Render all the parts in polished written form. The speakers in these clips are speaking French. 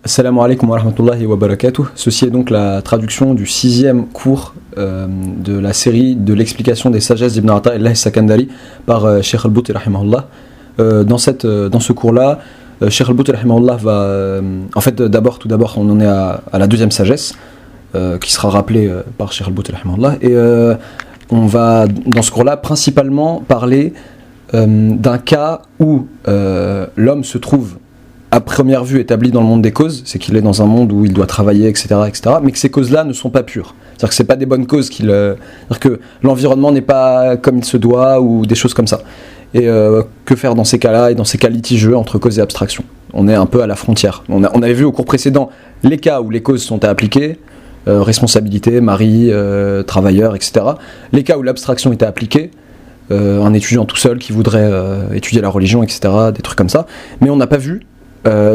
Assalamu alaikum wa rahmatullahi wa barakatuh. Ceci est donc la traduction du 6e cours de la série de l'explication des sagesses d'Ibn Ata'illah Sakandari par Cheikh Al-Bouti rahimahullah. Dans ce cours-là, Cheikh Al-Bouti rahimahullah va... tout d'abord, on en est à la deuxième sagesse, qui sera rappelée par Cheikh Al-Bouti rahimahullah. Et on va, dans ce cours-là, principalement parler d'un cas où l'homme se trouve à première vue établi dans le monde des causes, c'est qu'il est dans un monde où il doit travailler, etc., mais que ces causes-là ne sont pas pures. C'est-à-dire que c'est pas des bonnes causes, c'est-à-dire que l'environnement n'est pas comme il se doit, ou des choses comme ça. Et que faire dans ces cas-là, et dans ces cas litigieux entre cause et abstraction? On est un peu à la frontière. On avait vu au cours précédent les cas où les causes sont à appliquer, responsabilité, mari, travailleur, etc. Les cas où l'abstraction est à appliquer, un étudiant tout seul qui voudrait étudier la religion, etc., des trucs comme ça. Mais on n'a pas vu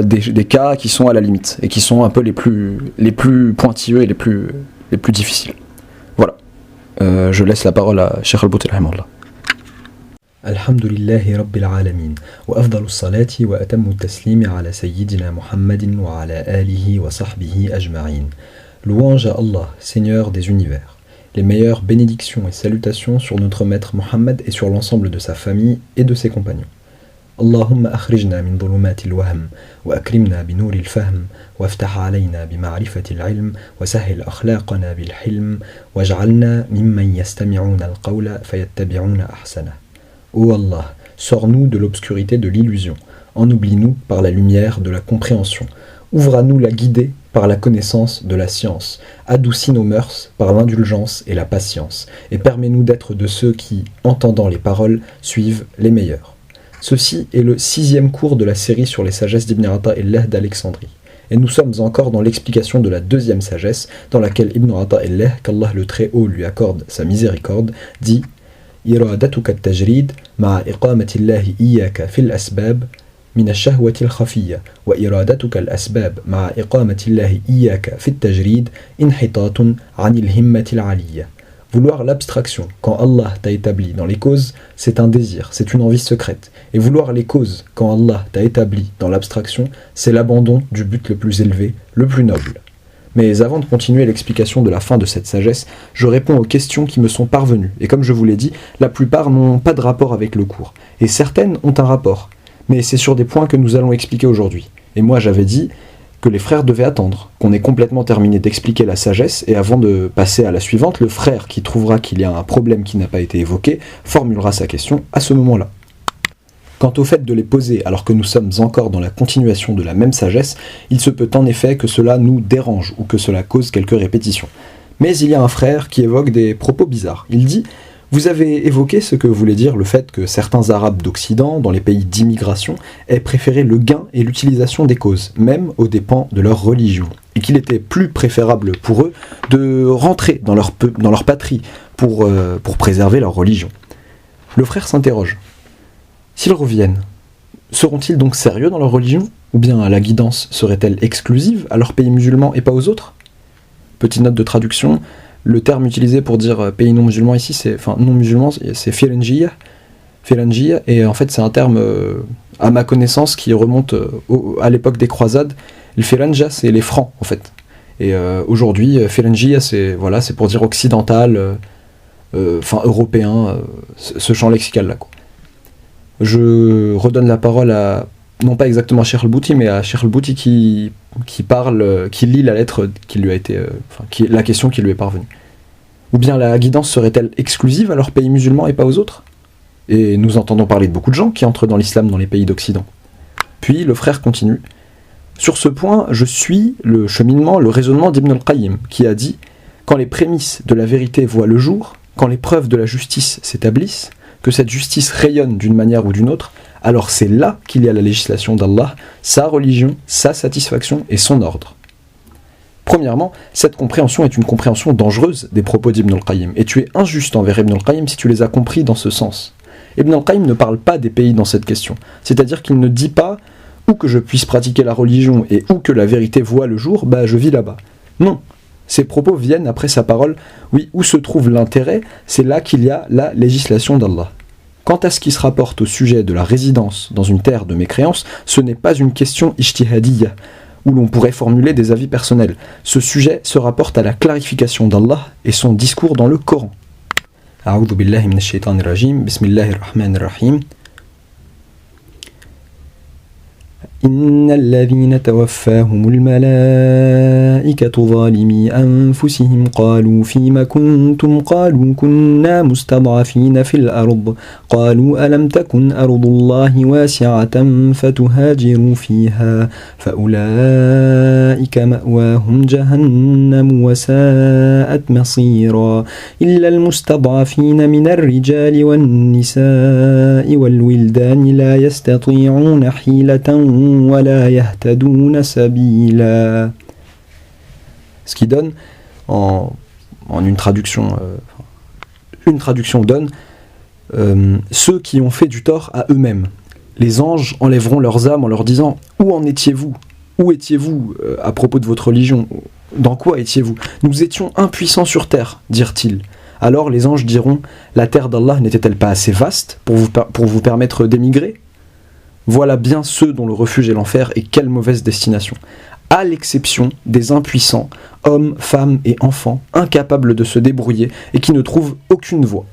des cas qui sont à la limite et qui sont un peu les plus pointilleux et les plus difficiles. Voilà. Je laisse la parole à Cheikh Al-Bouti rahimahullah. Alhamdulillahi Rabbil Alamin wa afdalu salati wa atammu taslimi ala sayyidina Muhammadin wa ala alihi wa sahbihi ajma'in. Louange à Allah, Seigneur des univers. Les meilleures bénédictions et salutations sur notre maître Mohammed et sur l'ensemble de sa famille et de ses compagnons. اللهم أخرجنا من ظلمات الوهم وأكرمنا بنور الفهم وافتح علينا بمعرفة العلم وسهل أخلاقنا بالحلم واجعلنا ممن يستمعون القول فيتبعون أحسنه. Ô Allah, sors-nous de l'obscurité de l'illusion, ennoublis-nous par la lumière de la compréhension, ouvre à nous la guidée par la connaissance de la science, adoucis nos mœurs par l'indulgence et la patience, et permets-nous d'être de ceux qui, entendant les paroles, suivent les meilleurs. Ceci est le 6e cours de la série sur les sagesses d'Ibn Ata'illah d'Alexandrie. Et nous sommes encore dans l'explication de la 2e sagesse, dans laquelle Ibn Ata'illah, qu'Allah le Très-Haut lui accorde sa miséricorde, dit إرادتك التجريد مع إقامة الله إياك في الأسباب من الشهوة الخفية وإرادتك الأسباب مع إقامة الله إياك في التجريد انحطاط عن الهمة العلية. Vouloir l'abstraction, quand Allah t'a établi dans les causes, c'est un désir, c'est une envie secrète. Et vouloir les causes, quand Allah t'a établi dans l'abstraction, c'est l'abandon du but le plus élevé, le plus noble. Mais avant de continuer l'explication de la fin de cette sagesse, je réponds aux questions qui me sont parvenues. Et comme je vous l'ai dit, la plupart n'ont pas de rapport avec le cours. Et certaines ont un rapport. Mais c'est sur des points que nous allons expliquer aujourd'hui. Et moi j'avais dit que les frères devaient attendre, qu'on ait complètement terminé d'expliquer la sagesse, et avant de passer à la suivante, le frère qui trouvera qu'il y a un problème qui n'a pas été évoqué, formulera sa question à ce moment-là. Quant au fait de les poser alors que nous sommes encore dans la continuation de la même sagesse, il se peut en effet que cela nous dérange, ou que cela cause quelques répétitions. Mais il y a un frère qui évoque des propos bizarres. Il dit « Vous avez évoqué ce que voulait dire le fait que certains Arabes d'Occident, dans les pays d'immigration, aient préféré le gain et l'utilisation des causes, même aux dépens de leur religion, et qu'il était plus préférable pour eux de rentrer dans leur patrie pour préserver leur religion. » Le frère s'interroge. S'ils reviennent, seront-ils donc sérieux dans leur religion? Ou bien la guidance serait-elle exclusive à leur pays musulman et pas aux autres? Petite note de traduction. Le terme utilisé pour dire pays non musulman ici, non musulman, c'est firanjiya, et en fait c'est un terme, à ma connaissance, qui remonte à l'époque des croisades. Le firanja, c'est les francs en fait. Et aujourd'hui, firanjiya, c'est pour dire occidental, européen, ce champ lexical là, quoi. Je redonne la parole à, non pas exactement à Cheikh Al-Bouti, mais à Cheikh Al-Bouti qui lit la lettre qui lui a été, la question qui lui est parvenue. Ou bien la guidance serait-elle exclusive à leur pays musulman et pas aux autres? Et nous entendons parler de beaucoup de gens qui entrent dans l'islam dans les pays d'Occident. Puis le frère continue. Sur ce point, je suis le cheminement, le raisonnement d'Ibn al-Qayyim, qui a dit « Quand les prémices de la vérité voient le jour, quand les preuves de la justice s'établissent, que cette justice rayonne d'une manière ou d'une autre, alors c'est là qu'il y a la législation d'Allah, sa religion, sa satisfaction et son ordre. » Premièrement, cette compréhension est une compréhension dangereuse des propos d'Ibn al-Qayyim, et tu es injuste envers Ibn al-Qayyim si tu les as compris dans ce sens. Ibn al-Qayyim ne parle pas des pays dans cette question, c'est-à-dire qu'il ne dit pas « où que je puisse pratiquer la religion et où que la vérité voit le jour, je vis là-bas ». Non, ces propos viennent après sa parole « oui, où se trouve l'intérêt, c'est là qu'il y a la législation d'Allah ». Quant à ce qui se rapporte au sujet de la résidence dans une terre de mécréance, ce n'est pas une question ijtihadiyya, où l'on pourrait formuler des avis personnels. Ce sujet se rapporte à la clarification d'Allah et son discours dans le Coran. A'udhu billahi minash shaitanir rajim, bismillahir rahmanir rahim. إن الذين توفاهم الملائكة ظالمي أنفسهم قالوا فيما كنتم قالوا كنا مستضعفين في الأرض قالوا ألم تكن أرض الله واسعة فتهاجروا فيها فأولئك مأواهم جهنم وساءت مصيرا إلا المستضعفين من الرجال والنساء والولدان لا يستطيعون حيلة ولا يهتدون سبيلا. Ce qui donne en une traduction donne ceux qui ont fait du tort à eux-mêmes. Les anges enlèveront leurs âmes en leur disant où en étiez-vous? Où étiez-vous à propos de votre religion? Dans quoi étiez-vous? Nous étions impuissants sur terre, dirent-ils. Alors les anges diront la terre d'Allah n'était-elle pas assez vaste pour vous permettre d'émigrer? Voilà bien ceux dont le refuge est l'enfer, et quelle mauvaise destination. À l'exception des impuissants, hommes, femmes et enfants, incapables de se débrouiller et qui ne trouvent aucune voie.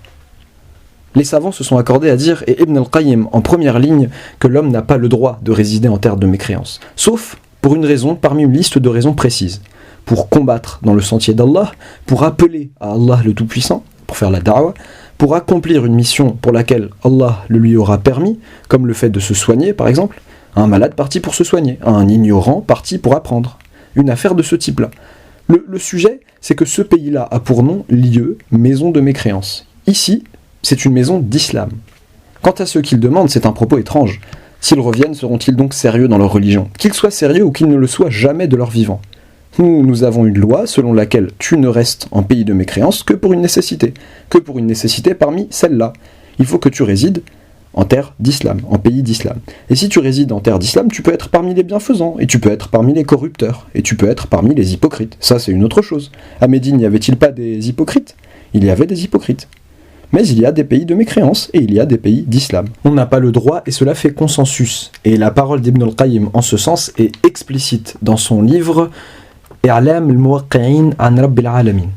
Les savants se sont accordés à dire, et Ibn al-Qayyim en première ligne, que l'homme n'a pas le droit de résider en terre de mécréance, sauf pour une raison parmi une liste de raisons précises. Pour combattre dans le sentier d'Allah, pour appeler à Allah le Tout-Puissant, pour faire la da'wah, pour accomplir une mission pour laquelle Allah le lui aura permis, comme le fait de se soigner par exemple, un malade parti pour se soigner, un ignorant parti pour apprendre, une affaire de ce type-là. Le sujet, c'est que ce pays-là a pour nom lieu, maison de mécréance. Ici, c'est une maison d'islam. Quant à ceux qui le demandent, c'est un propos étrange. S'ils reviennent, seront-ils donc sérieux dans leur religion? Qu'ils soient sérieux ou qu'ils ne le soient jamais de leur vivant. Nous avons une loi selon laquelle tu ne restes en pays de mécréance que pour une nécessité parmi celles-là. Il faut que tu résides en terre d'islam, en pays d'islam. Et si tu résides en terre d'islam, tu peux être parmi les bienfaisants, et tu peux être parmi les corrupteurs, et tu peux être parmi les hypocrites. Ça, c'est une autre chose. À Médine, n'y avait-il pas des hypocrites? Il y avait des hypocrites. Mais il y a des pays de mécréance, et il y a des pays d'islam. On n'a pas le droit, et cela fait consensus. Et la parole d'Ibn al-Qayyim, en ce sens, est explicite dans son livre I'lam al-Muwaqqi'in an Rabbil Alamin.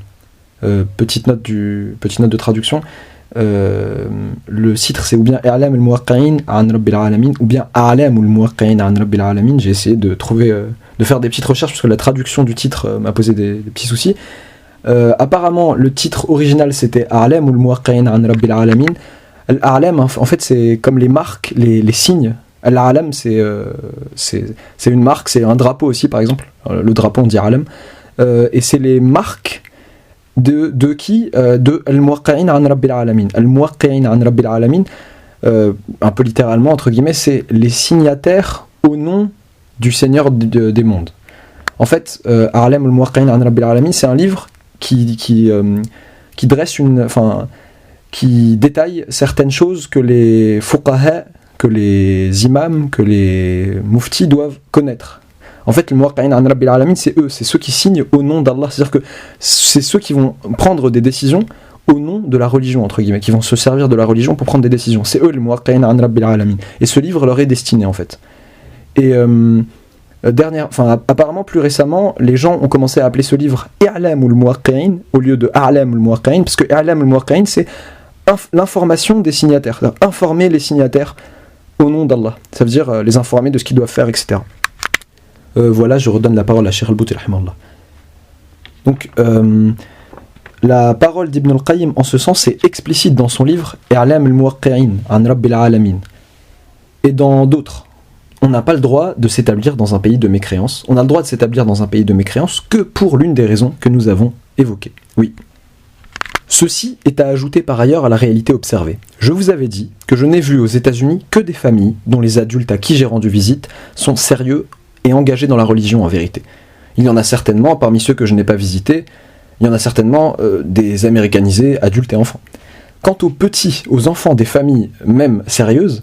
Petite note de traduction. Le titre c'est ou bien I'lam al-Muwaqqi'in an Rabbil Alamin ou bien A'lam al-Muwaqqi'in an Rabbil Alamin. J'ai essayé de faire des petites recherches parce que la traduction du titre m'a posé des petits soucis. Apparemment le titre original c'était A'lam al-Muwaqqi'in an Rabbil Alamin. Al-A'lam en fait c'est comme les marques, les signes. Al-A'lam c'est une marque, c'est un drapeau aussi par exemple. Le drapeau on dit A'lam. Et c'est les marques de qui? De Al-Muwaqqi'in an Rabbil Alamin. Al-Muwaqqi'in an Rabbil Alamin, un peu littéralement entre guillemets, c'est les signataires au nom du Seigneur des mondes. En fait, A'lam al-Muwaqqi'in an Rabbil Alamin, c'est un livre qui dresse qui détaille certaines choses que les fuqaha, que les imams, que les muftis doivent connaître. En fait, le Muwaqqi'in an Rabbil Alamin, c'est eux, c'est ceux qui signent au nom d'Allah. C'est-à-dire que c'est ceux qui vont prendre des décisions au nom de la religion, entre guillemets, qui vont se servir de la religion pour prendre des décisions. C'est eux, le Muwaqqi'in an Rabbil Alamin. Et ce livre leur est destiné, en fait. Et apparemment, plus récemment, les gens ont commencé à appeler ce livre I'lam al-Muwaqqi'in au lieu de A'lam al-Muwaqqi'in, parce que I'lam al-Muwaqqi'in, c'est l'information des signataires, c'est-à-dire informer les signataires au nom d'Allah. Ça veut dire les informer de ce qu'ils doivent faire, etc. Voilà, je redonne la parole à Cheikh Al-Bouti rahimahullah. Donc, la parole d'Ibn al-Qayyim en ce sens est explicite dans son livre I'lam al-Muwaqqi'in an Rabbil Alamin. Et dans d'autres, on n'a pas le droit de s'établir dans un pays de mécréance. On a le droit de s'établir dans un pays de mécréance que pour l'une des raisons que nous avons évoquées. Oui. Ceci est à ajouter par ailleurs à la réalité observée. Je vous avais dit que je n'ai vu aux États-Unis que des familles dont les adultes à qui j'ai rendu visite sont sérieux et engagés dans la religion en vérité. Il y en a certainement, parmi ceux que je n'ai pas visités, il y en a certainement des américanisés, adultes et enfants. Quant aux petits, aux enfants des familles même sérieuses,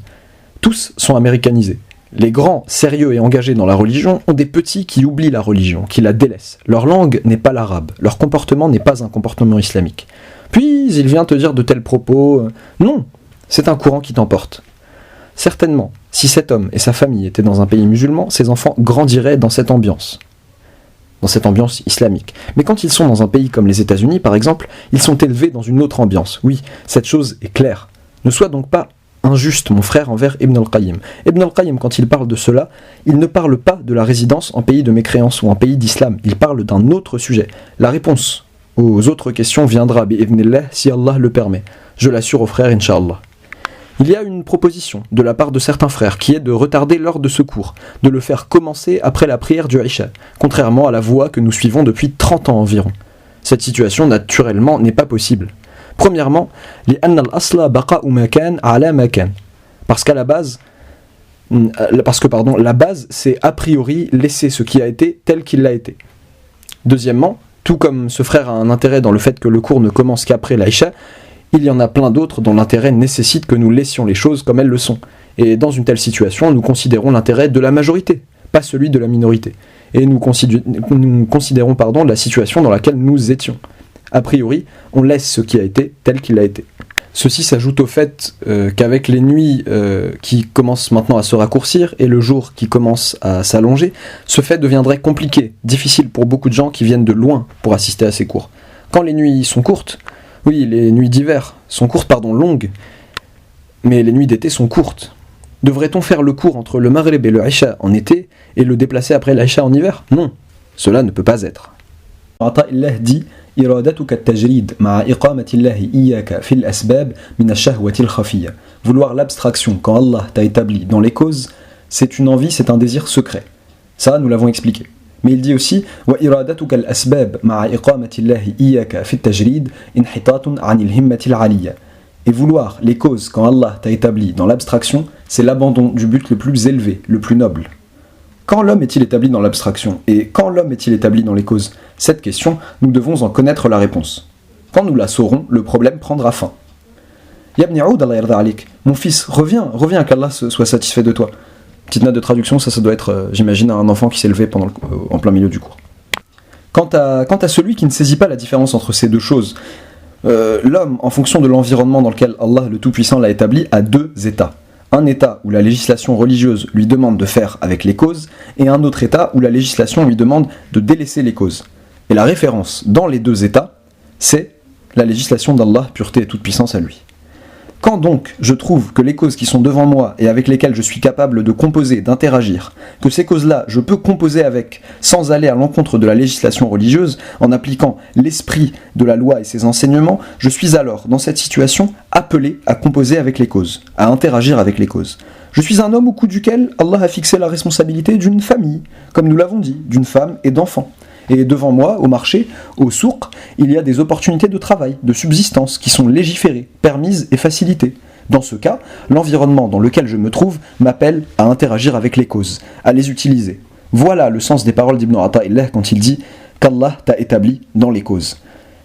tous sont américanisés. Les grands, sérieux et engagés dans la religion, ont des petits qui oublient la religion, qui la délaissent. Leur langue n'est pas l'arabe, leur comportement n'est pas un comportement islamique. Puis il vient te dire de tels propos. Non, c'est un courant qui t'emporte. Certainement, si cet homme et sa famille étaient dans un pays musulman, ses enfants grandiraient dans cette ambiance islamique. Mais quand ils sont dans un pays comme les États-Unis, par exemple, ils sont élevés dans une autre ambiance. Oui, cette chose est claire. Ne sois donc pas injuste, mon frère, envers Ibn al-Qayyim. Ibn al-Qayyim, quand il parle de cela, il ne parle pas de la résidence en pays de mécréance ou en pays d'islam. Il parle d'un autre sujet. La réponse aux autres questions viendra, bi'idhnillah, si Allah le permet. Je l'assure aux frères, Inch'Allah. Il y a une proposition de la part de certains frères qui est de retarder l'heure de ce cours, de le faire commencer après la prière du Isha, contrairement à la voie que nous suivons depuis 30 ans environ. Cette situation, naturellement, n'est pas possible. Premièrement, parce qu'à la base, la base, c'est a priori laisser ce qui a été tel qu'il l'a été. Deuxièmement, tout comme ce frère a un intérêt dans le fait que le cours ne commence qu'après l'Aïcha, il y en a plein d'autres dont l'intérêt nécessite que nous laissions les choses comme elles le sont. Et dans une telle situation, nous considérons l'intérêt de la majorité, pas celui de la minorité. Et nous considérons la situation dans laquelle nous étions. A priori, on laisse ce qui a été tel qu'il a été. Ceci s'ajoute au fait qu'avec les nuits qui commencent maintenant à se raccourcir et le jour qui commence à s'allonger, ce fait deviendrait compliqué, difficile pour beaucoup de gens qui viennent de loin pour assister à ces cours. Quand les nuits sont courtes, oui, les nuits d'hiver sont longues, mais les nuits d'été sont courtes. Devrait-on faire le cours entre le Maghrib et le Isha en été et le déplacer après l'Isha en hiver? Non, cela ne peut pas être. Ata'illah dit إرادتك التجريد مع إقامة الله إياك في الأسباب من الشهوة الخفية. Vouloir l'abstraction quand Allah t'a établi dans les causes, c'est une envie, c'est un désir secret. Ça, nous l'avons expliqué. Mais il dit aussi وإرادتك الأسباب مع إقامة الله إياك في التجريد انحطاط عن الهمة العالية. Et vouloir les causes quand Allah t'a établi dans l'abstraction, c'est l'abandon du but le plus élevé, le plus noble. Quand l'homme est-il établi dans l'abstraction et quand l'homme est-il établi dans les causes? Cette question, nous devons en connaître la réponse. Quand nous la saurons, le problème prendra fin. Yabni Aoud, Allah yarda alik, mon fils, reviens qu'Allah soit satisfait de toi. Petite note de traduction, ça doit être, j'imagine, un enfant qui s'est levé en plein milieu du cours. Quant à celui qui ne saisit pas la différence entre ces deux choses, l'homme, en fonction de l'environnement dans lequel Allah le Tout-Puissant l'a établi, a deux états. Un état où la législation religieuse lui demande de faire avec les causes, et un autre état où la législation lui demande de délaisser les causes. Et la référence dans les deux états, c'est la législation d'Allah, pureté et toute puissance à lui. Quand donc je trouve que les causes qui sont devant moi et avec lesquelles je suis capable de composer, d'interagir, que ces causes-là je peux composer avec sans aller à l'encontre de la législation religieuse, en appliquant l'esprit de la loi et ses enseignements, je suis alors dans cette situation appelé à composer avec les causes, à interagir avec les causes. Je suis un homme au cou duquel Allah a fixé la responsabilité d'une famille, comme nous l'avons dit, d'une femme et d'enfants. Et devant moi, au marché, au souk, il y a des opportunités de travail, de subsistance, qui sont légiférées, permises et facilitées. Dans ce cas, l'environnement dans lequel je me trouve m'appelle à interagir avec les causes, à les utiliser. Voilà le sens des paroles d'Ibn Ata'illah quand il dit qu'Allah t'a établi dans les causes.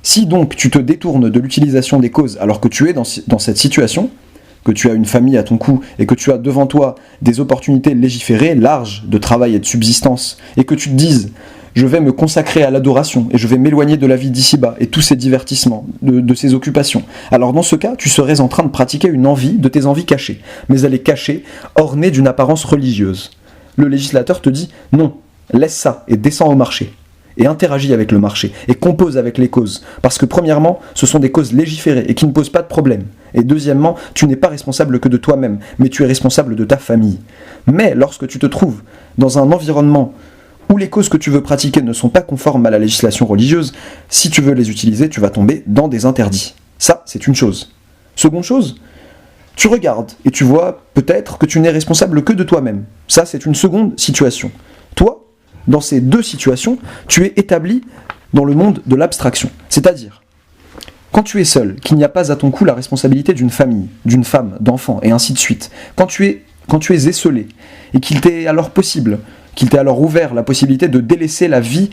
Si donc tu te détournes de l'utilisation des causes alors que tu es dans cette situation, que tu as une famille à ton cou et que tu as devant toi des opportunités légiférées, larges, de travail et de subsistance, et que tu te dises je vais me consacrer à l'adoration et je vais m'éloigner de la vie d'ici-bas et tous ces divertissements, de ces occupations. Alors dans ce cas, tu serais en train de pratiquer une envie de tes envies cachées, mais elle est cachée, ornée d'une apparence religieuse. Le législateur te dit non, laisse ça et descends au marché. Et interagis avec le marché, et compose avec les causes. Parce que premièrement, ce sont des causes légiférées et qui ne posent pas de problème. Et deuxièmement, tu n'es pas responsable que de toi-même, mais tu es responsable de ta famille. Mais lorsque tu te trouves dans un environnement où les causes que tu veux pratiquer ne sont pas conformes à la législation religieuse, si tu veux les utiliser, tu vas tomber dans des interdits. Ça, c'est une chose. Seconde chose, tu regardes et tu vois peut-être que tu n'es responsable que de toi-même. Ça, c'est une seconde situation. Toi, dans ces deux situations, tu es établi dans le monde de l'abstraction. C'est-à-dire, quand tu es seul, qu'il n'y a pas à ton cou la responsabilité d'une famille, d'une femme, d'enfants, et ainsi de suite, quand tu es esseulé, et qu'il t'est alors possible, qu'il t'ait alors ouvert la possibilité de délaisser la vie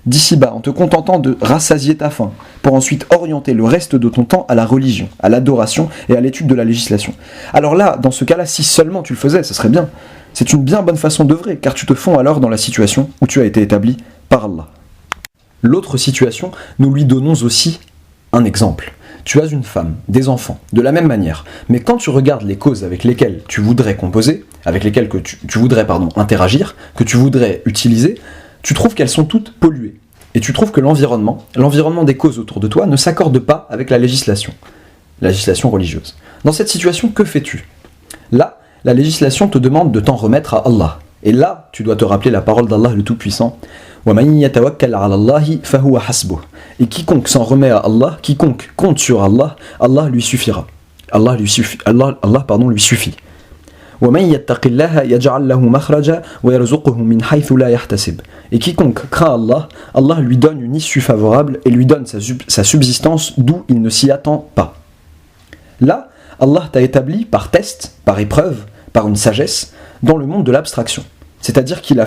d'ici-bas en te contentant de rassasier ta faim pour ensuite orienter le reste de ton temps à la religion, à l'adoration et à l'étude de la législation. Alors là, dans ce cas-là, si seulement tu le faisais, ce serait bien. C'est une bien bonne façon d'œuvrer car tu te fonds alors dans la situation où tu as été établi par Allah. L'autre situation, nous lui donnons aussi un exemple. tu as une femme, des enfants, de la même manière. Mais quand tu regardes les causes avec lesquelles tu voudrais composer, avec lesquelles que tu voudrais interagir, que tu voudrais utiliser, tu trouves qu'elles sont toutes polluées. Et tu trouves que l'environnement des causes autour de toi ne s'accorde pas avec la législation religieuse. Dans cette situation, que fais-tu? Là, la législation te demande de t'en remettre à Allah. Et là, tu dois te rappeler la parole d'Allah le Tout-Puissant. وَمَن يَتَوَكَّلْ عَلَى اللَّهِ فَهُوَ حَسْبُهُ. Et quiconque s'en remet à Allah, quiconque compte sur Allah, Allah lui suffira. Allah lui suffit. وَمَن يَتَّقِ اللَّهَ يَجْعَلْ لَهُ مَخْرَجًا وَيَرْزُقْهُ مِنْ حَيْثُ لَا يَحْتَسِبُ. Et quiconque craint Allah, Allah lui donne une issue favorable et lui donne sa subsistance d'où il ne s'y attend pas. Là, Allah t'a établi par test, par épreuve, par une sagesse, dans le monde de l'abstraction. C'est-à-dire qu'il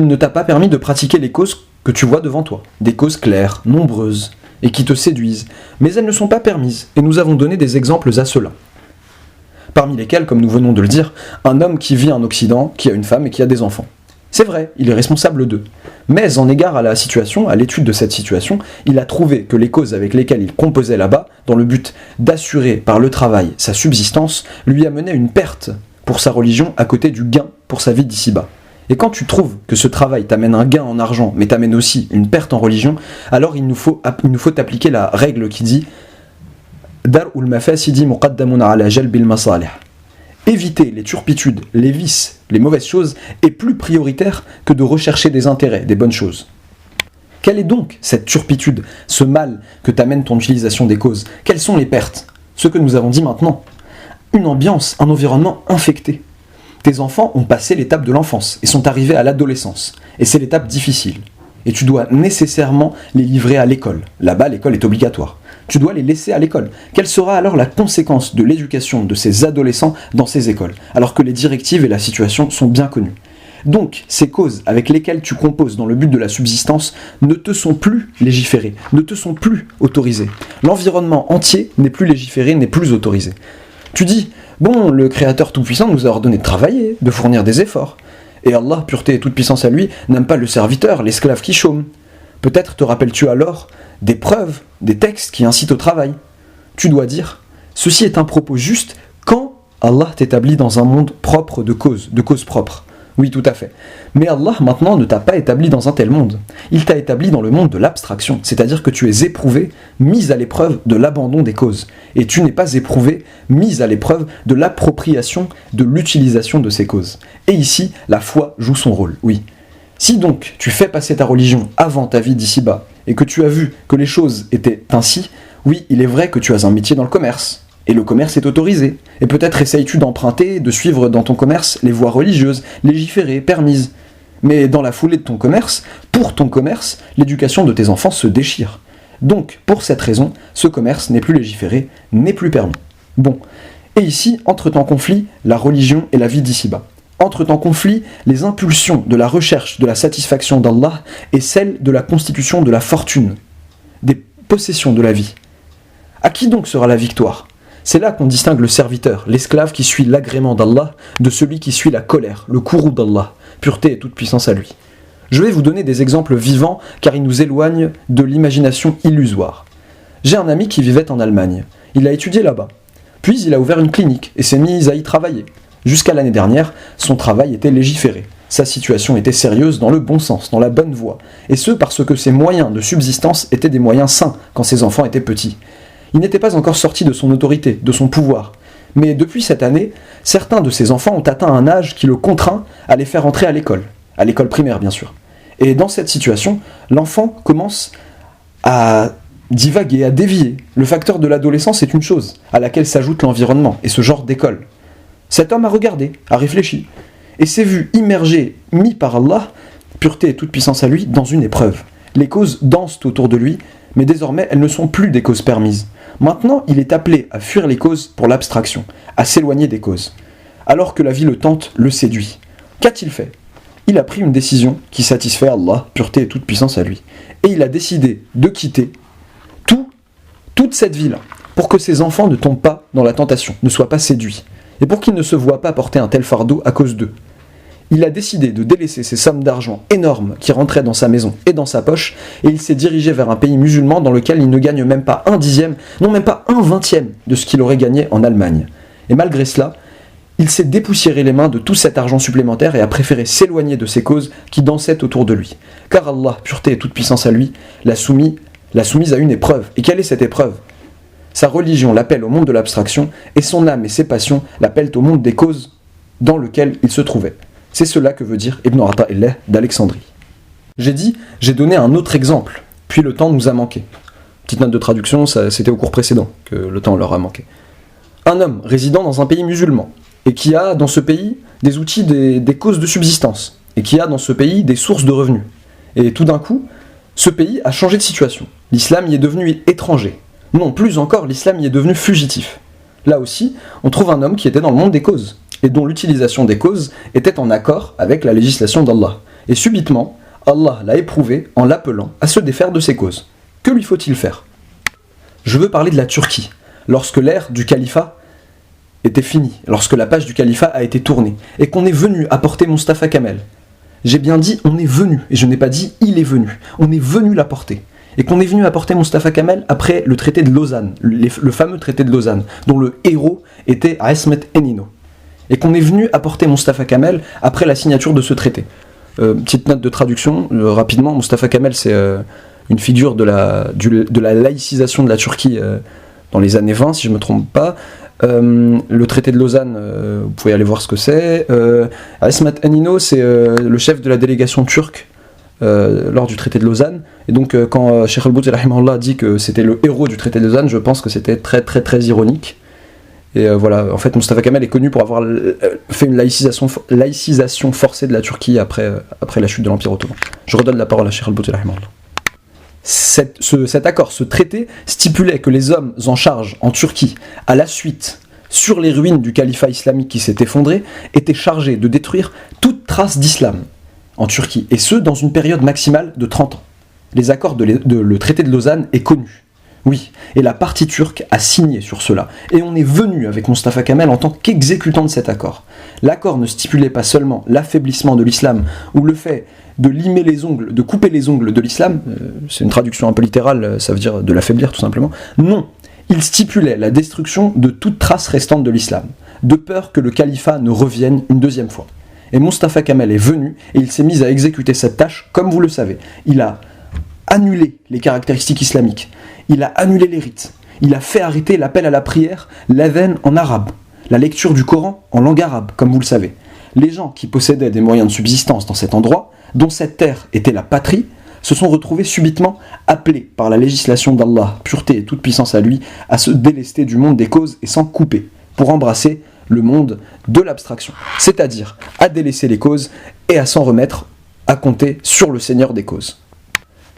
ne t'a pas permis de pratiquer les causes que tu vois devant toi. Des causes claires, nombreuses, et qui te séduisent. Mais elles ne sont pas permises, et nous avons donné des exemples à cela. Parmi lesquels, comme nous venons de le dire, un homme qui vit en Occident, qui a une femme et qui a des enfants. C'est vrai, il est responsable d'eux. Mais en égard à la situation, à l'étude de cette situation, il a trouvé que les causes avec lesquelles il composait là-bas, dans le but d'assurer par le travail sa subsistance, lui amenaient une perte pour sa religion à côté du gain pour sa vie d'ici-bas. Et quand tu trouves que ce travail t'amène un gain en argent, mais t'amène aussi une perte en religion, alors il nous faut appliquer la règle qui dit Dar'ul mafasidi muqaddamun ala jalbil masalih. Éviter les turpitudes, les vices, les mauvaises choses est plus prioritaire que de rechercher des intérêts, des bonnes choses. Quelle est donc cette turpitude, ce mal que t'amène ton utilisation des causes? Quelles sont les pertes? Ce que nous avons dit maintenant. Une ambiance, un environnement infecté. Tes enfants ont passé l'étape de l'enfance et sont arrivés à l'adolescence. Et c'est l'étape difficile. Et tu dois nécessairement les livrer à l'école. Là-bas, l'école est obligatoire. Tu dois les laisser à l'école. Quelle sera alors la conséquence de l'éducation de ces adolescents dans ces écoles, alors que les directives et la situation sont bien connues? Donc, ces causes avec lesquelles tu composes dans le but de la subsistance ne te sont plus légiférées, ne te sont plus autorisées. L'environnement entier n'est plus légiféré, n'est plus autorisé. Tu dis, bon, le Créateur Tout-Puissant nous a ordonné de travailler, de fournir des efforts. Et Allah, pureté et toute puissance à lui, n'aime pas le serviteur, l'esclave qui chôme. Peut-être te rappelles-tu alors des preuves, des textes qui incitent au travail. Tu dois dire, ceci est un propos juste quand Allah t'établit dans un monde propre de causes propres. Oui, tout à fait. Mais Allah, maintenant, ne t'a pas établi dans un tel monde. Il t'a établi dans le monde de l'abstraction, c'est-à-dire que tu es éprouvé, mis à l'épreuve de l'abandon des causes. Et tu n'es pas éprouvé, mis à l'épreuve de l'appropriation, de l'utilisation de ces causes. Et ici, la foi joue son rôle, oui. Si donc tu fais passer ta religion avant ta vie d'ici-bas, et que tu as vu que les choses étaient ainsi, oui, il est vrai que tu as un métier dans le commerce. Et le commerce est autorisé. Et peut-être essayes-tu d'emprunter, de suivre dans ton commerce les voies religieuses, légiférées, permises. Mais dans la foulée de ton commerce, pour ton commerce, l'éducation de tes enfants se déchire. Donc, pour cette raison, ce commerce n'est plus légiféré, n'est plus permis. Bon. Et ici, entrent en conflit la religion et la vie d'ici-bas. Entrent en conflit les impulsions de la recherche de la satisfaction d'Allah et celles de la constitution de la fortune, des possessions de la vie. À qui donc sera la victoire? C'est là qu'on distingue le serviteur, l'esclave qui suit l'agrément d'Allah, de celui qui suit la colère, le courroux d'Allah, pureté et toute puissance à lui. Je vais vous donner des exemples vivants car ils nous éloignent de l'imagination illusoire. J'ai un ami qui vivait en Allemagne. Il a étudié là-bas. Puis il a ouvert une clinique et s'est mis à y travailler. Jusqu'à l'année dernière, son travail était légiféré. Sa situation était sérieuse dans le bon sens, dans la bonne voie. Et ce parce que ses moyens de subsistance étaient des moyens sains quand ses enfants étaient petits. Il n'était pas encore sorti de son autorité, de son pouvoir. Mais depuis cette année, certains de ses enfants ont atteint un âge qui le contraint à les faire entrer à l'école primaire bien sûr. Et dans cette situation, l'enfant commence à divaguer, à dévier. Le facteur de l'adolescence est une chose, à laquelle s'ajoute l'environnement et ce genre d'école. Cet homme a regardé, a réfléchi, et s'est vu immergé, mis par Allah, pureté et toute puissance à lui, dans une épreuve. Les causes dansent autour de lui, mais désormais elles ne sont plus des causes permises. Maintenant, il est appelé à fuir les causes pour l'abstraction, à s'éloigner des causes. Alors que la vie le tente, le séduit. Qu'a-t-il fait? Il a pris une décision qui satisfait Allah, pureté et toute puissance à lui. Et il a décidé de quitter toute cette vie-là, pour que ses enfants ne tombent pas dans la tentation, ne soient pas séduits, et pour qu'ils ne se voient pas porter un tel fardeau à cause d'eux. Il a décidé de délaisser ces sommes d'argent énormes qui rentraient dans sa maison et dans sa poche, et il s'est dirigé vers un pays musulman dans lequel il ne gagne même pas un dixième, non même pas un vingtième de ce qu'il aurait gagné en Allemagne. Et malgré cela, il s'est dépoussiéré les mains de tout cet argent supplémentaire et a préféré s'éloigner de ces causes qui dansaient autour de lui. Car Allah, pureté et toute puissance à lui, l'a soumise à une épreuve. Et quelle est cette épreuve ? Sa religion l'appelle au monde de l'abstraction, et son âme et ses passions l'appellent au monde des causes dans lequel il se trouvait. C'est cela que veut dire Ibn Ata'illah d'Alexandrie. J'ai donné un autre exemple, puis le temps nous a manqué. Petite note de traduction, c'était au cours précédent que le temps leur a manqué. Un homme résidant dans un pays musulman, et qui a dans ce pays des outils, des causes de subsistance, et qui a dans ce pays des sources de revenus. Et tout d'un coup, ce pays a changé de situation. L'islam y est devenu étranger. Non, plus encore, l'islam y est devenu fugitif. Là aussi, on trouve un homme qui était dans le monde des causes, et dont l'utilisation des causes était en accord avec la législation d'Allah. Et subitement, Allah l'a éprouvé en l'appelant à se défaire de ses causes. Que lui faut-il faire ? Je veux parler de la Turquie, lorsque l'ère du califat était finie, lorsque la page du califat a été tournée, et qu'on est venu apporter Mustafa Kemal. J'ai bien dit on est venu, et je n'ai pas dit il est venu. On est venu l'apporter. Et qu'on est venu apporter Mustafa Kemal après le traité de Lausanne, le fameux traité de Lausanne, dont le héros était Ismet Enino. Et qu'on est venu apporter Mustafa Kemal après la signature de ce traité. Petite note de traduction, rapidement, Mustafa Kemal c'est une figure de la laïcisation de la Turquie dans les années 20, si je ne me trompe pas. Le traité de Lausanne, vous pouvez aller voir ce que c'est. Ismet Enino, c'est le chef de la délégation turque lors du traité de Lausanne. Et donc quand Cheikh Al-Bouti rahimahullah dit que c'était le héros du traité de Lausanne, je pense que c'était très très très ironique. Et voilà, en fait Mustafa Kemal est connu pour avoir fait une laïcisation forcée de la Turquie après la chute de l'Empire ottoman. Je redonne la parole à Cheikh Al-Bouti rahimahullah. Cet accord, ce traité, stipulait que les hommes en charge en Turquie, à la suite, sur les ruines du califat islamique qui s'est effondré, étaient chargés de détruire toute trace d'islam en Turquie, et ce, dans une période maximale de 30 ans. Les accords le traité de Lausanne est connu. Oui, et la partie turque a signé sur cela, et on est venu avec Mustafa Kemal en tant qu'exécutant de cet accord. L'accord ne stipulait pas seulement l'affaiblissement de l'islam, ou le fait de limer les ongles, de couper les ongles de l'islam, c'est une traduction un peu littérale, ça veut dire de l'affaiblir tout simplement. Non, il stipulait la destruction de toute trace restante de l'islam, de peur que le califat ne revienne une deuxième fois. Et Mustafa Kemal est venu, et il s'est mis à exécuter cette tâche, comme vous le savez. Il a annulé les caractéristiques islamiques, il a annulé les rites, il a fait arrêter l'appel à la prière, l'adhan en arabe, la lecture du Coran en langue arabe, comme vous le savez. Les gens qui possédaient des moyens de subsistance dans cet endroit, dont cette terre était la patrie, se sont retrouvés subitement appelés par la législation d'Allah, pureté et toute puissance à lui, à se délester du monde des causes et s'en couper, pour embrasser le monde de l'abstraction, c'est-à-dire à délaisser les causes et à s'en remettre, à compter sur le Seigneur des causes.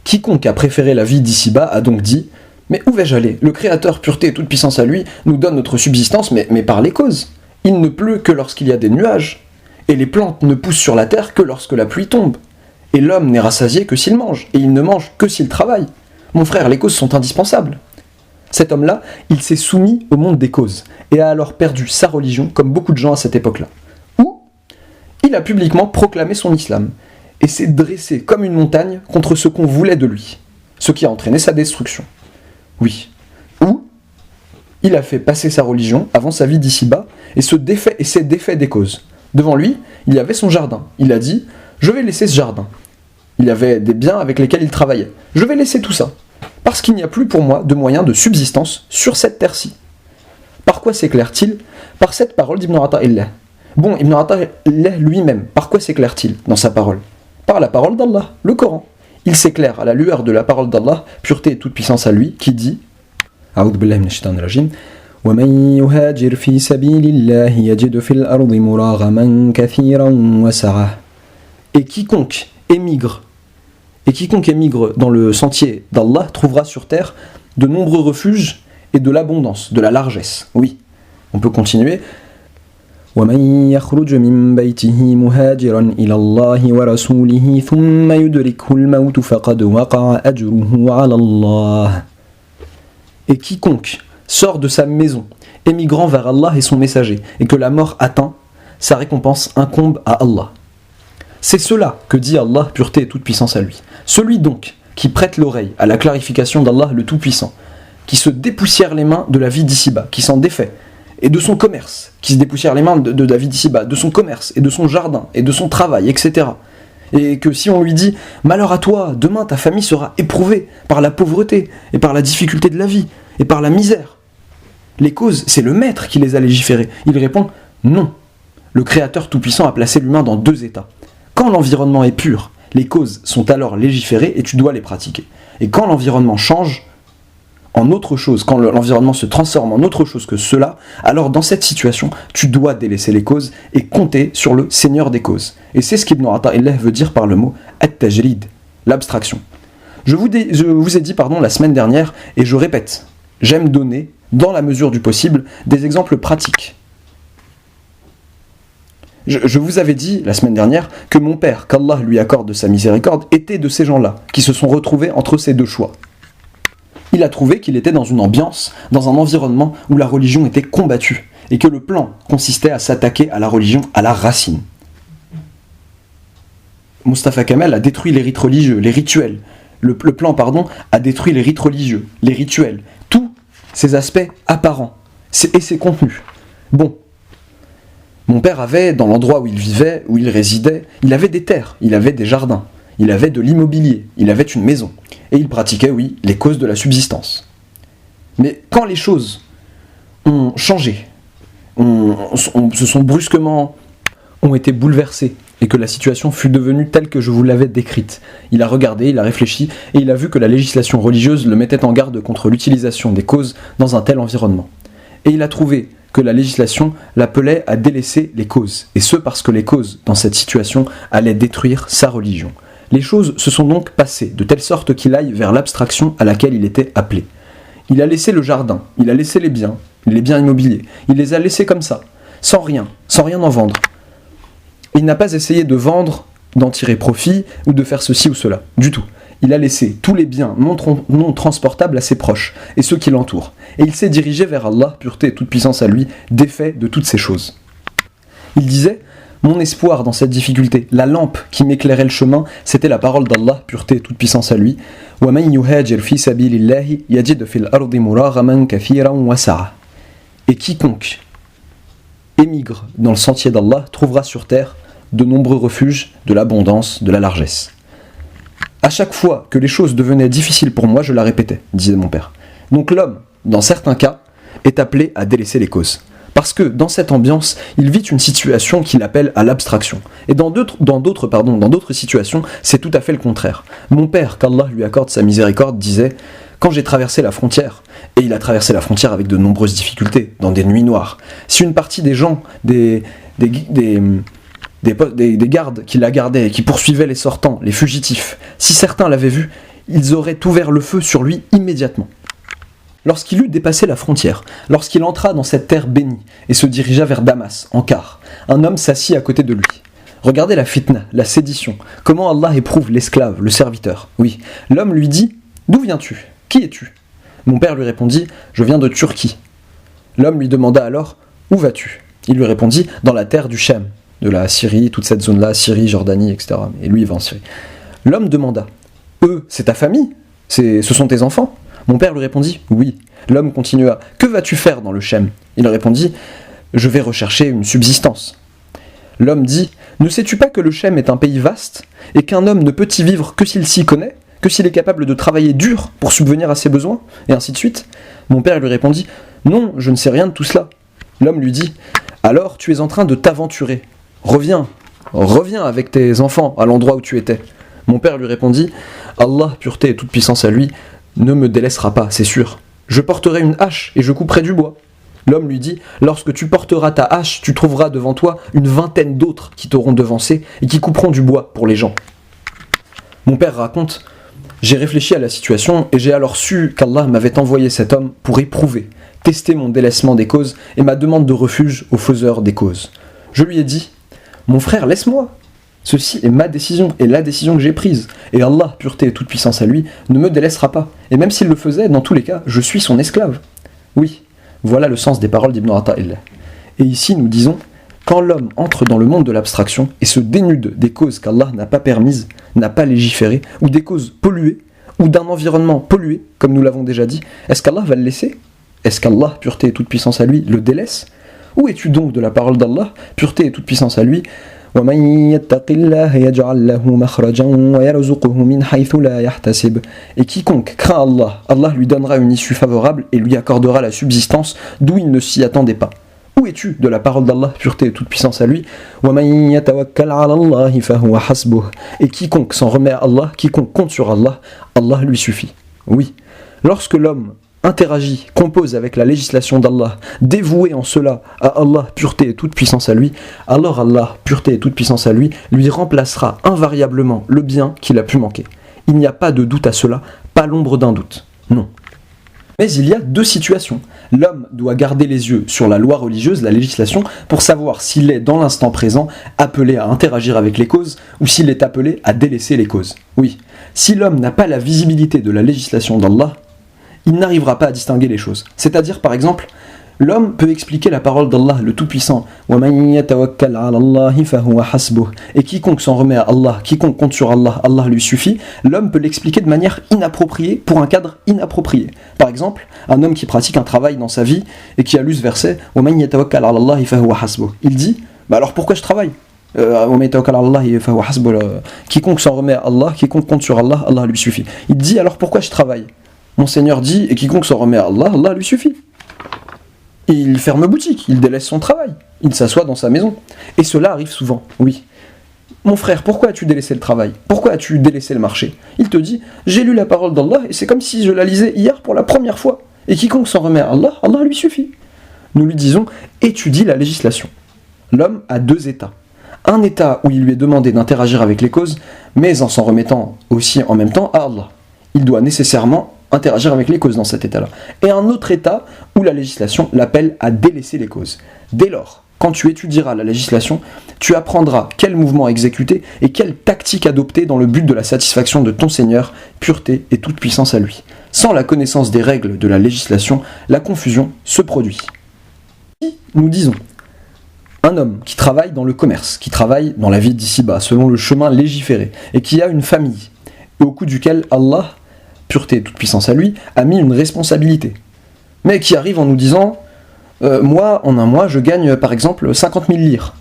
Quiconque a préféré la vie d'ici-bas a donc dit « Mais où vais-je aller ? Le Créateur, pureté et toute puissance à lui, nous donne notre subsistance, mais par les causes. Il ne pleut que lorsqu'il y a des nuages, et les plantes ne poussent sur la terre que lorsque la pluie tombe. Et l'homme n'est rassasié que s'il mange, et il ne mange que s'il travaille. Mon frère, les causes sont indispensables. » Cet homme-là, il s'est soumis au monde des causes, et a alors perdu sa religion, comme beaucoup de gens à cette époque-là. Ou, il a publiquement proclamé son islam, et s'est dressé comme une montagne contre ce qu'on voulait de lui, ce qui a entraîné sa destruction. Oui. Ou, il a fait passer sa religion avant sa vie d'ici-bas, et s'est défait des causes. Devant lui, il y avait son jardin. Il a dit « Je vais laisser ce jardin ». Il y avait des biens avec lesquels il travaillait. Je vais laisser tout ça, parce qu'il n'y a plus pour moi de moyens de subsistance sur cette terre-ci. Par quoi s'éclaire-t-il ? Par cette parole d'Ibn Ata'illah. Bon, Ibn Ata'illah lui-même, par quoi s'éclaire-t-il dans sa parole ? Par la parole d'Allah, le Coran. Il s'éclaire à la lueur de la parole d'Allah, pureté et toute puissance à lui, qui dit A'udhu billahi minash shaitanir rajim. وَمَن يُهَاجِرْ فِي سَبِيلِ اللَّهِ يَجِدْ فِي الْأَرْضِ مُرَاغَمًا كَثِيرًا وَسَعَةً. Et quiconque émigre dans le sentier d'Allah trouvera sur terre de nombreux refuges et de l'abondance, de la largesse. Oui, on peut continuer. وَمَن يَخْرُجْ مِن بَيْتِهِ مُهَاجِرًا إِلَى اللَّهِ وَرَسُولِهِ ثُمَّ يُدْرِكْهُ الْمَوْتُ فَقَدْ وَقَعَ أَجْرُهُ عَلَى اللَّهِ. Et quiconque sort de sa maison, émigrant vers Allah et son messager, et que la mort atteint, sa récompense incombe à Allah. C'est cela que dit Allah, pureté et toute puissance à lui. Celui donc qui prête l'oreille à la clarification d'Allah le Tout-Puissant, qui se dépoussière les mains de la vie d'ici-bas, qui s'en défait, et de son commerce, qui se dépoussière les mains de la vie d'ici-bas, de son commerce, et de son jardin, et de son travail, etc. Et que si on lui dit « Malheur à toi, demain ta famille sera éprouvée par la pauvreté, et par la difficulté de la vie, et par la misère. » Les causes, c'est le maître qui les a légiférées. Il répond « Non. Le Créateur Tout-Puissant a placé l'humain dans deux états. Quand l'environnement est pur, les causes sont alors légiférées et tu dois les pratiquer. Et quand l'environnement change en autre chose, quand l'environnement se transforme en autre chose que cela, alors dans cette situation, tu dois délaisser les causes et compter sur le Seigneur des causes. Et c'est ce qu'Ibn Ata'illah veut dire par le mot « at-tajrid », l'abstraction. Je vous ai dit la semaine dernière, et je répète, j'aime donner, dans la mesure du possible, des exemples pratiques. Je vous avais dit la semaine dernière que mon père, qu'Allah lui accorde de sa miséricorde, était de ces gens-là, qui se sont retrouvés entre ces deux choix. Il a trouvé qu'il était dans une ambiance, dans un environnement où la religion était combattue, et que le plan consistait à s'attaquer à la religion à la racine. Mustafa Kemal a détruit les rites religieux, les rituels. Le plan a détruit les rites religieux, les rituels, tous ces aspects apparents, et ses contenus. Bon. Mon père avait, dans l'endroit où il vivait, où il résidait, il avait des terres, il avait des jardins, il avait de l'immobilier, il avait une maison. Et il pratiquait, oui, les causes de la subsistance. Mais quand les choses ont changé, se sont brusquement, ont été bouleversées, et que la situation fut devenue telle que je vous l'avais décrite, il a regardé, il a réfléchi, et il a vu que la législation religieuse le mettait en garde contre l'utilisation des causes dans un tel environnement. Et il a trouvé que la législation l'appelait à délaisser les causes, et ce parce que les causes, dans cette situation, allaient détruire sa religion. Les choses se sont donc passées, de telle sorte qu'il aille vers l'abstraction à laquelle il était appelé. Il a laissé le jardin, il a laissé les biens immobiliers, il les a laissés comme ça, sans rien en vendre. Il n'a pas essayé de vendre, d'en tirer profit, ou de faire ceci ou cela, du tout. Il a laissé tous les biens non transportables à ses proches, et ceux qui l'entourent. Et il s'est dirigé vers Allah, pureté et toute puissance à lui, défait de toutes ces choses. Il disait « Mon espoir dans cette difficulté, la lampe qui m'éclairait le chemin, c'était la parole d'Allah, pureté et toute puissance à lui. وَمَنْ يُهَاجِرْ فِي سَبِيلِ اللَّهِ يَجِدْ فِي الْأَرْضِ مُرَاغَمًا كَثِيرًا وَسَعًا » Et quiconque émigre dans le sentier d'Allah trouvera sur terre de nombreux refuges, de l'abondance, de la largesse. À chaque fois que les choses devenaient difficiles pour moi, je la répétais, disait mon père. Donc l'homme, dans certains cas, est appelé à délaisser les causes. Parce que dans cette ambiance, il vit une situation qu'il appelle à l'abstraction. Et dans d'autres situations, c'est tout à fait le contraire. Mon père, qu'Allah lui accorde sa miséricorde, disait « Quand j'ai traversé la frontière, et il a traversé la frontière avec de nombreuses difficultés, dans des nuits noires, si une partie des gens, des gardes qui la gardaient et qui poursuivaient les sortants, les fugitifs, si certains l'avaient vu, ils auraient ouvert le feu sur lui immédiatement. Lorsqu'il eut dépassé la frontière, lorsqu'il entra dans cette terre bénie et se dirigea vers Damas, en car, un homme s'assit à côté de lui. Regardez la fitna, la sédition, comment Allah éprouve l'esclave, le serviteur. Oui, l'homme lui dit « D'où viens-tu ? Qui es-tu » Mon père lui répondit « Je viens de Turquie ». L'homme lui demanda alors « Où vas-tu » Il lui répondit « Dans la terre du Shem ». De la Syrie, toute cette zone-là, Syrie, Jordanie, etc. Et lui, il va en Syrie. L'homme demanda « Eux, c'est ta famille ? Ce sont tes enfants ?» Mon père lui répondit « Oui ». L'homme continua « Que vas-tu faire dans le Shem ?» Il répondit « Je vais rechercher une subsistance ». L'homme dit « Ne sais-tu pas que le Shem est un pays vaste, et qu'un homme ne peut y vivre que s'il s'y connaît, que s'il est capable de travailler dur pour subvenir à ses besoins, et ainsi de suite ?» Mon père lui répondit « Non, je ne sais rien de tout cela ». L'homme lui dit « Alors tu es en train de t'aventurer. Reviens avec tes enfants à l'endroit où tu étais. » Mon père lui répondit « Allah, pureté et toute puissance à lui, ne me délaissera pas, c'est sûr. Je porterai une hache et je couperai du bois. » L'homme lui dit « Lorsque tu porteras ta hache, tu trouveras devant toi une vingtaine d'autres qui t'auront devancé et qui couperont du bois pour les gens. » Mon père raconte « J'ai réfléchi à la situation et j'ai alors su qu'Allah m'avait envoyé cet homme pour éprouver, tester mon délaissement des causes et ma demande de refuge aux faiseurs des causes. Je lui ai dit « Mon frère, laisse-moi. Ceci est ma décision et la décision que j'ai prise. Et Allah, pureté et toute puissance à lui, ne me délaissera pas. Et même s'il le faisait, dans tous les cas, je suis son esclave. » Oui, voilà le sens des paroles d'Ibn Ata'illah. Et ici, nous disons Quand l'homme entre dans le monde de l'abstraction et se dénude des causes qu'Allah n'a pas permises, n'a pas légiférées, ou des causes polluées, ou d'un environnement pollué, comme nous l'avons déjà dit, est-ce qu'Allah va le laisser? Est-ce qu'Allah, pureté et toute puissance à lui, le délaisse? Où es-tu donc de la parole d'Allah, pureté et toute puissance à lui? Et quiconque craint Allah, Allah lui donnera une issue favorable et lui accordera la subsistance d'où il ne s'y attendait pas. Où es-tu de la parole d'Allah, pureté et toute puissance à lui? Et quiconque s'en remet à Allah, quiconque compte sur Allah, Allah lui suffit. Oui, lorsque l'homme interagit, compose avec la législation d'Allah, dévoué en cela à Allah, pureté et toute puissance à lui, alors Allah, pureté et toute puissance à lui, lui remplacera invariablement le bien qu'il a pu manquer. Il n'y a pas de doute à cela, pas l'ombre d'un doute. Non. Mais il y a deux situations. L'homme doit garder les yeux sur la loi religieuse, la législation, pour savoir s'il est dans l'instant présent appelé à interagir avec les causes ou s'il est appelé à délaisser les causes. Oui, si l'homme n'a pas la visibilité de la législation d'Allah, il n'arrivera pas à distinguer les choses. C'est-à-dire, par exemple, l'homme peut expliquer la parole d'Allah, le Tout-Puissant, et quiconque s'en remet à Allah, quiconque compte sur Allah, Allah lui suffit. L'homme peut l'expliquer de manière inappropriée pour un cadre inapproprié. Par exemple, un homme qui pratique un travail dans sa vie et qui a lu ce verset, il dit, alors pourquoi je travaille? Quiconque s'en remet à Allah, quiconque compte sur Allah, Allah lui suffit. Il dit, alors pourquoi je travaille? Mon Seigneur dit, et quiconque s'en remet à Allah, Allah lui suffit. Il ferme boutique, il délaisse son travail, il s'assoit dans sa maison. Et cela arrive souvent, oui. Mon frère, pourquoi as-tu délaissé le travail? Pourquoi as-tu délaissé le marché? Il te dit, j'ai lu la parole d'Allah et c'est comme si je la lisais hier pour la première fois. Et quiconque s'en remet à Allah, Allah lui suffit. Nous lui disons, étudie la législation. L'homme a deux états. Un état où il lui est demandé d'interagir avec les causes, mais en s'en remettant aussi en même temps à Allah. Il doit nécessairement interagir avec les causes dans cet état-là. Et un autre état où la législation l'appelle à délaisser les causes. Dès lors, quand tu étudieras la législation, tu apprendras quel mouvement exécuter et quelle tactique adopter dans le but de la satisfaction de ton Seigneur, pureté et toute puissance à lui. Sans la connaissance des règles de la législation, la confusion se produit. Si nous disons un homme qui travaille dans le commerce, qui travaille dans la vie d'ici-bas, selon le chemin légiféré, et qui a une famille, et au coup duquel Allah, pureté et toute puissance à lui, a mis une responsabilité. Mais qui arrive en nous disant moi, en un mois, je gagne par exemple 50 000 lires.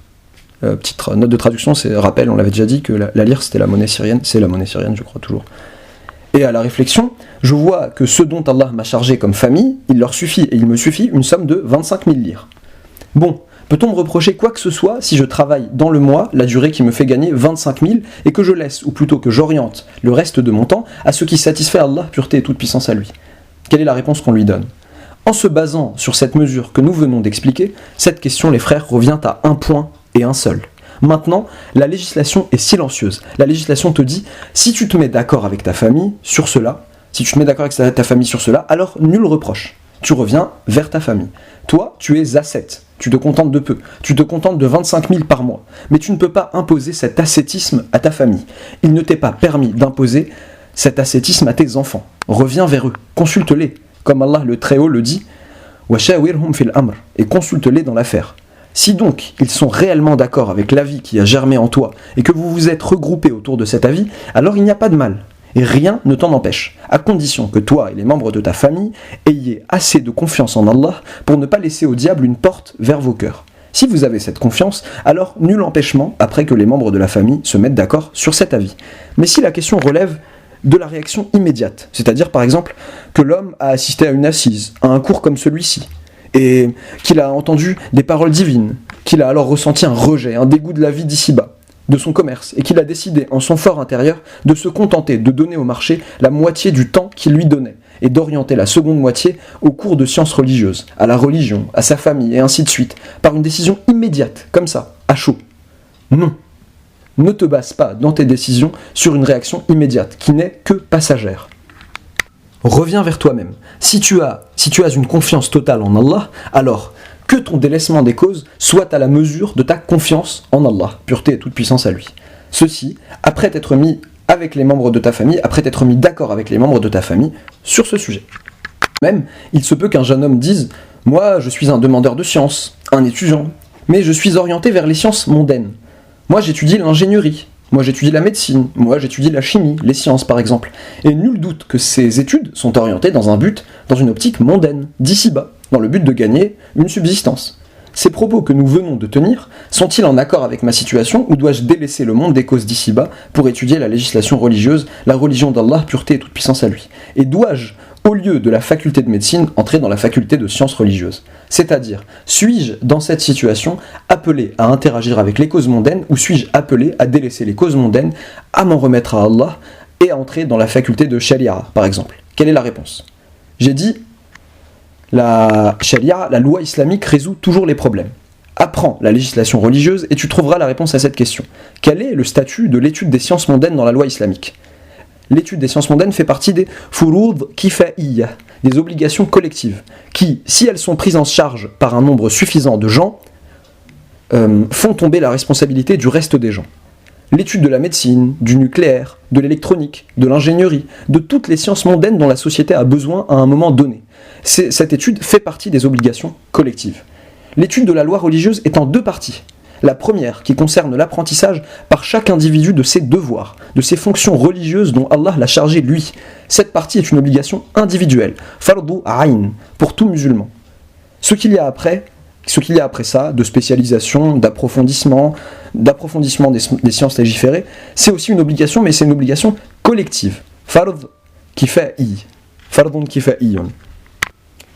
Petite note de traduction, c'est rappel, on l'avait déjà dit que la lire c'était la monnaie syrienne, c'est la monnaie syrienne, je crois toujours. Et à la réflexion, je vois que ce dont Allah m'a chargé comme famille, il leur suffit et il me suffit une somme de 25 000 lires. Bon, peut-on me reprocher quoi que ce soit si je travaille dans le mois, la durée qui me fait gagner 25 000, et que je laisse, ou plutôt que j'oriente le reste de mon temps à ce qui satisfait Allah, pureté et toute puissance à lui? Quelle est la réponse qu'on lui donne? En se basant sur cette mesure que nous venons d'expliquer, cette question, les frères, revient à un point et un seul. Maintenant, la législation est silencieuse. La législation te dit, si tu te mets d'accord avec ta famille sur cela, alors nul reproche. Tu reviens vers ta famille. Toi, tu es ascète. Tu te contentes de peu. Tu te contentes de 25 000 par mois. Mais tu ne peux pas imposer cet ascétisme à ta famille. Il ne t'est pas permis d'imposer cet ascétisme à tes enfants. Reviens vers eux. Consulte-les. Comme Allah le Très-Haut le dit, وَشَاوِرْهُمْ فِي الْأَمْرِ, et consulte-les dans l'affaire. Si donc ils sont réellement d'accord avec l'avis qui a germé en toi et que vous vous êtes regroupés autour de cet avis, alors il n'y a pas de mal. Et rien ne t'en empêche, à condition que toi et les membres de ta famille ayez assez de confiance en Allah pour ne pas laisser au diable une porte vers vos cœurs. Si vous avez cette confiance, alors nul empêchement après que les membres de la famille se mettent d'accord sur cet avis. Mais si la question relève de la réaction immédiate, c'est-à-dire par exemple que l'homme a assisté à une assise, à un cours comme celui-ci, et qu'il a entendu des paroles divines, qu'il a alors ressenti un rejet, un dégoût de la vie d'ici-bas, de son commerce, et qu'il a décidé en son fort intérieur de se contenter de donner au marché la moitié du temps qu'il lui donnait, et d'orienter la seconde moitié aux cours de sciences religieuses, à la religion, à sa famille, et ainsi de suite, par une décision immédiate, comme ça, à chaud. Non. Ne te base pas dans tes décisions sur une réaction immédiate, qui n'est que passagère. Reviens vers toi-même. Si tu as une confiance totale en Allah, alors que ton délaissement des causes soit à la mesure de ta confiance en Allah, pureté et toute puissance à lui. Ceci, après t'être mis avec les membres de ta famille, après t'être mis d'accord avec les membres de ta famille sur ce sujet. Même, il se peut qu'un jeune homme dise « Moi, je suis un demandeur de science, un étudiant, mais je suis orienté vers les sciences mondaines. Moi j'étudie l'ingénierie, moi j'étudie la médecine, moi j'étudie la chimie, les sciences par exemple. Et nul doute que ces études sont orientées dans un but, dans une optique mondaine, d'ici-bas, dans le but de gagner une subsistance. Ces propos que nous venons de tenir sont-ils en accord avec ma situation ou dois-je délaisser le monde des causes d'ici-bas pour étudier la législation religieuse, la religion d'Allah, pureté et toute puissance à lui? Et dois-je, au lieu de la faculté de médecine, entrer dans la faculté de sciences religieuses? C'est-à-dire, suis-je dans cette situation appelé à interagir avec les causes mondaines ou suis-je appelé à délaisser les causes mondaines, à m'en remettre à Allah et à entrer dans la faculté de Sharia, par exemple? Quelle est la réponse? J'ai dit, la Sharia, la loi islamique, résout toujours les problèmes. Apprends la législation religieuse et tu trouveras la réponse à cette question. Quel est le statut de l'étude des sciences mondaines dans la loi islamique? L'étude des sciences mondaines fait partie des furoud kifa'iyya, des obligations collectives, qui, si elles sont prises en charge par un nombre suffisant de gens, font tomber la responsabilité du reste des gens. L'étude de la médecine, du nucléaire, de l'électronique, de l'ingénierie, de toutes les sciences mondaines dont la société a besoin à un moment donné. Cette étude fait partie des obligations collectives. L'étude de la loi religieuse est en deux parties. La première, qui concerne l'apprentissage par chaque individu de ses devoirs, de ses fonctions religieuses dont Allah l'a chargé lui. Cette partie est une obligation individuelle, fardu ayn, pour tout musulman. Ce qu'il y a après ça, de spécialisation, d'approfondissement des sciences légiférées, c'est aussi une obligation, mais c'est une obligation collective. Fardun kifa'iyun.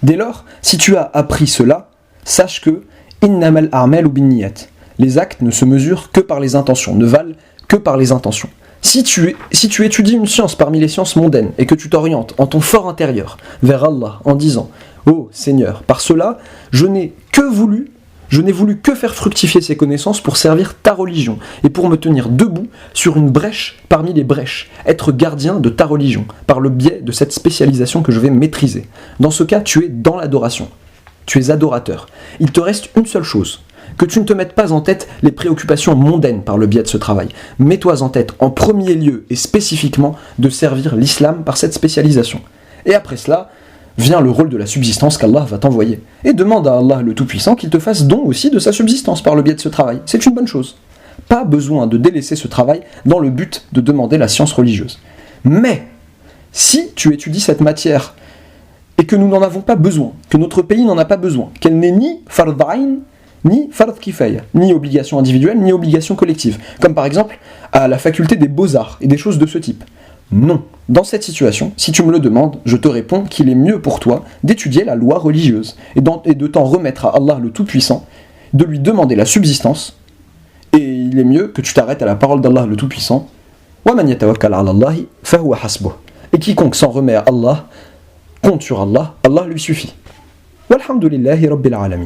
Dès lors, si tu as appris cela, sache que innamal a'malu binniyat. Les actes ne se mesurent que par les intentions, ne valent que par les intentions. Si tu étudies une science parmi les sciences mondaines et que tu t'orientes en ton fort intérieur vers Allah en disant « Oh Seigneur, par cela, je n'ai voulu que faire fructifier ces connaissances pour servir ta religion et pour me tenir debout sur une brèche parmi les brèches, être gardien de ta religion par le biais de cette spécialisation que je vais maîtriser. » Dans ce cas, tu es dans l'adoration. Tu es adorateur. Il te reste une seule chose, que tu ne te mettes pas en tête les préoccupations mondaines par le biais de ce travail. Mets-toi en tête en premier lieu et spécifiquement de servir l'islam par cette spécialisation. Et après cela, vient le rôle de la subsistance qu'Allah va t'envoyer. Et demande à Allah le Tout-Puissant qu'il te fasse don aussi de sa subsistance par le biais de ce travail. C'est une bonne chose. Pas besoin de délaisser ce travail dans le but de demander la science religieuse. Mais, si tu étudies cette matière et que nous n'en avons pas besoin, que notre pays n'en a pas besoin, qu'elle n'est ni fard ayn, ni fard kifaya, ni obligation individuelle, ni obligation collective, comme par exemple à la faculté des beaux-arts et des choses de ce type. Non. Dans cette situation, si tu me le demandes, je te réponds qu'il est mieux pour toi d'étudier la loi religieuse et de t'en remettre à Allah le Tout-Puissant, de lui demander la subsistance, et il est mieux que tu t'arrêtes à la parole d'Allah le Tout-Puissant. وَمَنْ يَتَوَكَّلْ عَلَى اللَّهِ فَهُوَ حَسْبُهُ. Et quiconque s'en remet à Allah, compte sur Allah, Allah lui suffit. Walhamdulillahi Rabbil Alamin.